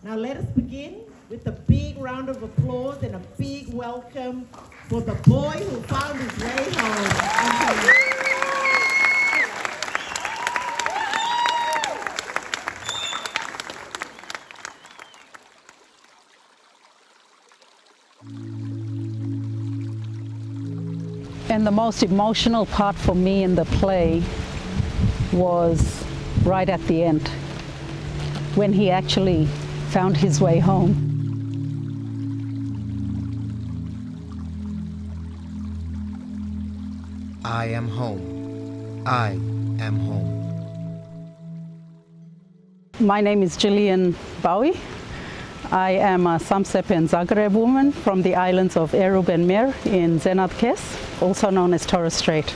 Now let us begin with a big round of applause and a big welcome for the boy who found his way home. And the most emotional part for me in the play was right at the end, when he actually found his way home. I am home. I am home. My name is Jillian Bowie. I am a Samsep and Zagreb woman from the islands of Erub and Mer in Zenadth Kes, also known as Torres Strait.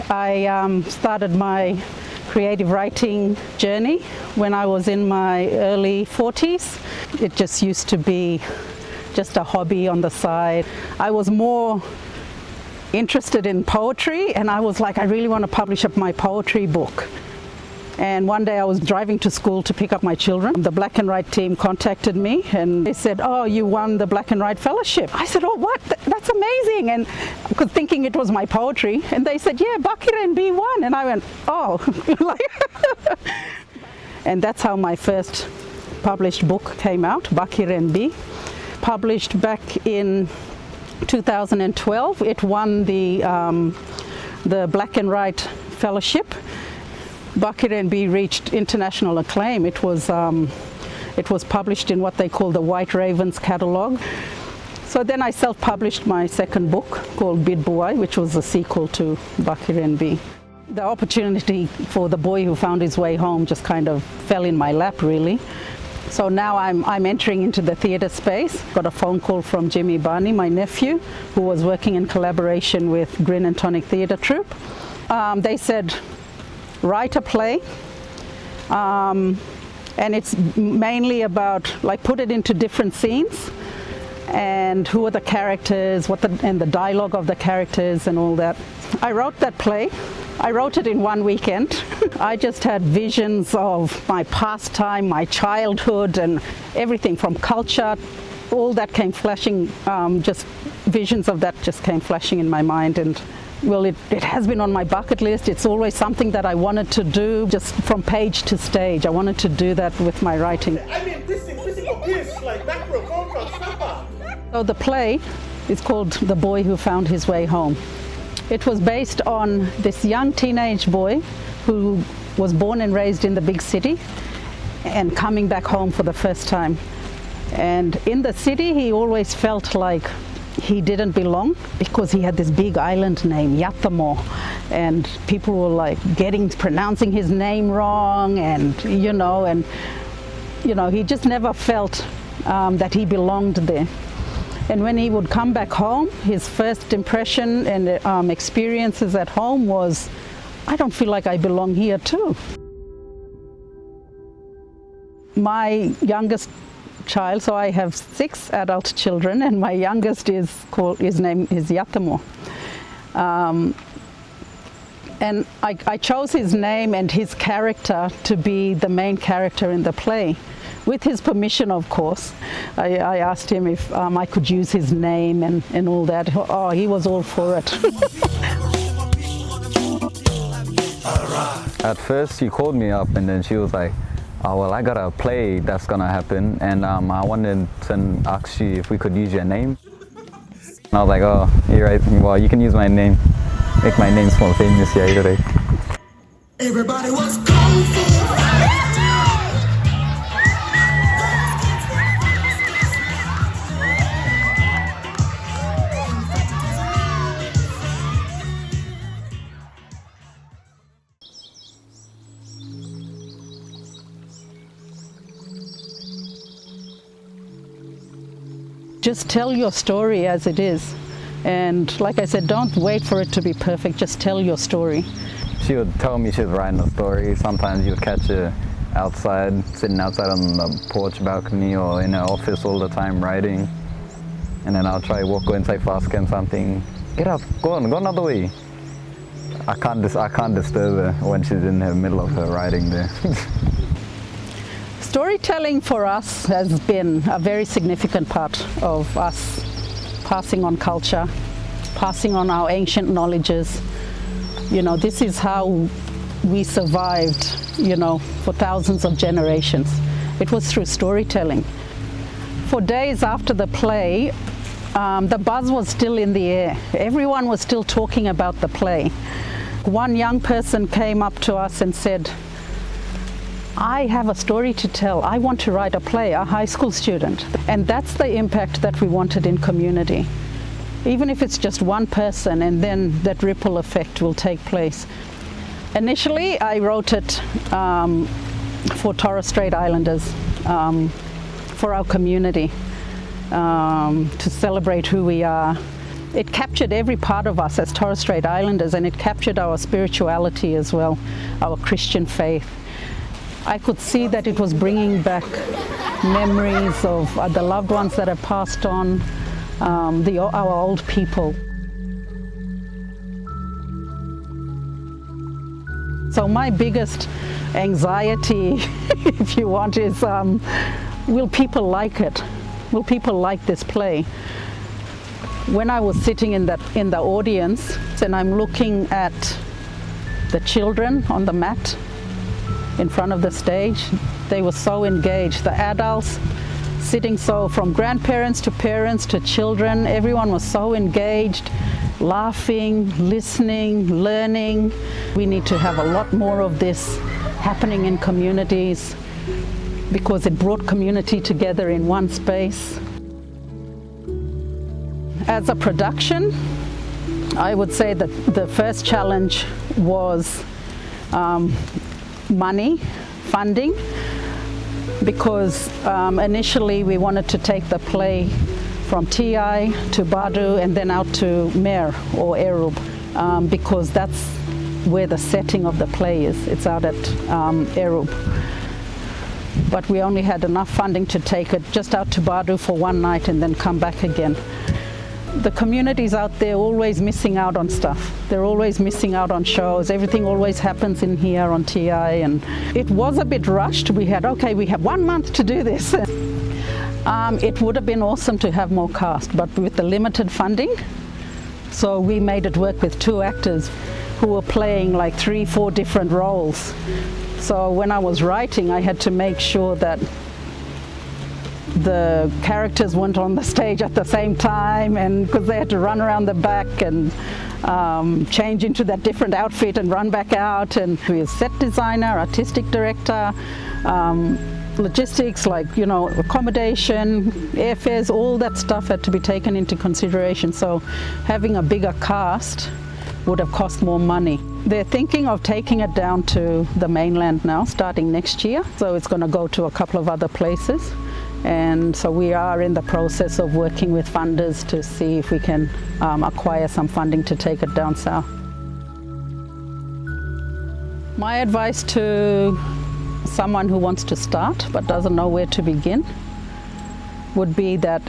I started my creative writing journey when I was in my early 40s. It just used to be just a hobby on the side. I was more interested in poetry, and I was like, I really want to publish up my poetry book. And one day I was driving to school to pick up my children. The Black and White team contacted me and they said, oh, you won the Black and White Fellowship. I said, oh, what? That's amazing. And because thinking it was my poetry. And they said, yeah, Bakir and B won. And I went, oh. And that's how my first published book came out, Bakir and B. Published back in 2012. It won the Black and White Fellowship. Bakir and B reached international acclaim. It was published in what they call the White Ravens catalogue. So then I self-published my second book called Bid Buai, which was a sequel to Bakir and B. The opportunity for the boy who found his way home just kind of fell in my lap, really. So now I'm entering into the theatre space. Got a phone call from Jimmy Barney, my nephew, who was working in collaboration with Grin and Tonic Theatre Troupe. They said, write a play, and it's mainly about, like, put it into different scenes and who are the characters, and the dialogue of the characters and all that. I wrote that play. I wrote it in one weekend. I just had visions of my pastime, my childhood, and everything from culture. All that came flashing, just visions of that just came flashing in my mind. And well, it has been on my bucket list. It's always something that I wanted to do, just from page to stage. I wanted to do that with my writing. I mean, this is like macro, contra, snapper. So the play is called The Boy Who Found His Way Home. It was based on this young teenage boy who was born and raised in the big city and coming back home for the first time. And in the city, he always felt like he didn't belong because he had this big island name, Yathamo, and people were like pronouncing his name wrong, and he just never felt that he belonged there. And when he would come back home, his first impression and experiences at home was, I don't feel like I belong here too. My youngest child, so I have 6 adult children, and my youngest his name is Yathamo. And I chose his name and his character to be the main character in the play. With his permission, of course. I asked him if I could use his name and all that. Oh, he was all for it. At first, she called me up and then she was like, oh, well, I got a play that's gonna happen, and I wanted to ask you if we could use your name. And I was like, oh, you're right. Well, you can use my name. Make my name small famous here today. Everybody was going for it. Just tell your story as it is. And like I said, don't wait for it to be perfect, just tell your story. She would tell me she was writing a story. Sometimes you would catch her outside, sitting outside on the porch balcony or in her office all the time writing. And then I'll try to go inside for asking something. Get up, go another way. I can't disturb her when she's in the middle of her writing there. Storytelling for us has been a very significant part of us passing on culture, passing on our ancient knowledges. This is how we survived, for thousands of generations. It was through storytelling. For days after the play, the buzz was still in the air. Everyone was still talking about the play. One young person came up to us and said, I have a story to tell. I want to write a play, a high school student. And that's the impact that we wanted in community. Even if it's just one person, and then that ripple effect will take place. Initially, I wrote it for Torres Strait Islanders, for our community, to celebrate who we are. It captured every part of us as Torres Strait Islanders, and it captured our spirituality as well, our Christian faith. I could see that it was bringing back memories of the loved ones that have passed on, our old people. So my biggest anxiety, if you want, is will people like it? Will people like this play? When I was sitting in the audience and I'm looking at the children on the mat in front of the stage, they were so engaged. The adults sitting, so from grandparents to parents to children, everyone was so engaged, laughing, listening, learning. We need to have a lot more of this happening in communities because it brought community together in one space. As a production, I would say that the first challenge was money, funding, because initially we wanted to take the play from TI to Badu and then out to Mer or Erub, because that's where the setting of the play is. It's out at Erub. But we only had enough funding to take it just out to Badu for one night and then come back again. The communities out there always missing out on stuff. They're always missing out on shows. Everything always happens in here on TI, and it was a bit rushed. We have 1 month to do this. It would have been awesome to have more cast, but with the limited funding, so we made it work with 2 actors who were playing like 3-4 different roles. So when I was writing, I had to make sure that the characters weren't on the stage at the same time, and because they had to run around the back and change into that different outfit and run back out. And we were set designer, artistic director, logistics, accommodation, airfares, all that stuff had to be taken into consideration. So having a bigger cast would have cost more money. They're thinking of taking it down to the mainland now, starting next year. So it's going to go to a couple of other places. And so we are in the process of working with funders to see if we can acquire some funding to take it down south. My advice to someone who wants to start but doesn't know where to begin would be that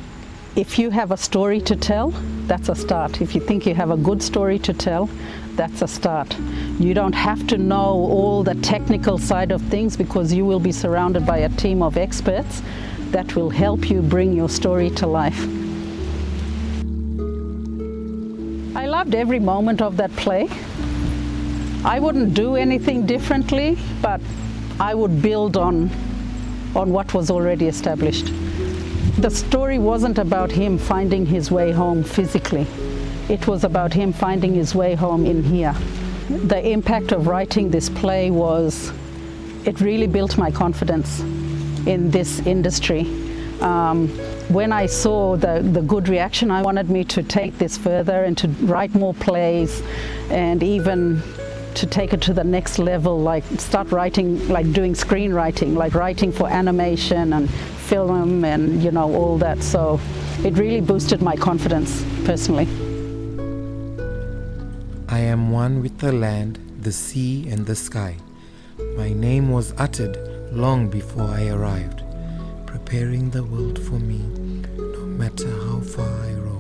if you have a story to tell, that's a start. If you think you have a good story to tell, that's a start. You don't have to know all the technical side of things, because you will be surrounded by a team of experts that will help you bring your story to life. I loved every moment of that play. I wouldn't do anything differently, but I would build on what was already established. The story wasn't about him finding his way home physically. It was about him finding his way home in here. The impact of writing this play was, it really built my confidence in this industry. When I saw the good reaction, I wanted me to take this further and to write more plays, and even to take it to the next level, like start writing, like doing screenwriting, like writing for animation and film and all that. So it really boosted my confidence personally. I am one with the land, the sea, and the sky. My name was uttered long before I arrived, preparing the world for me, no matter how far I roam.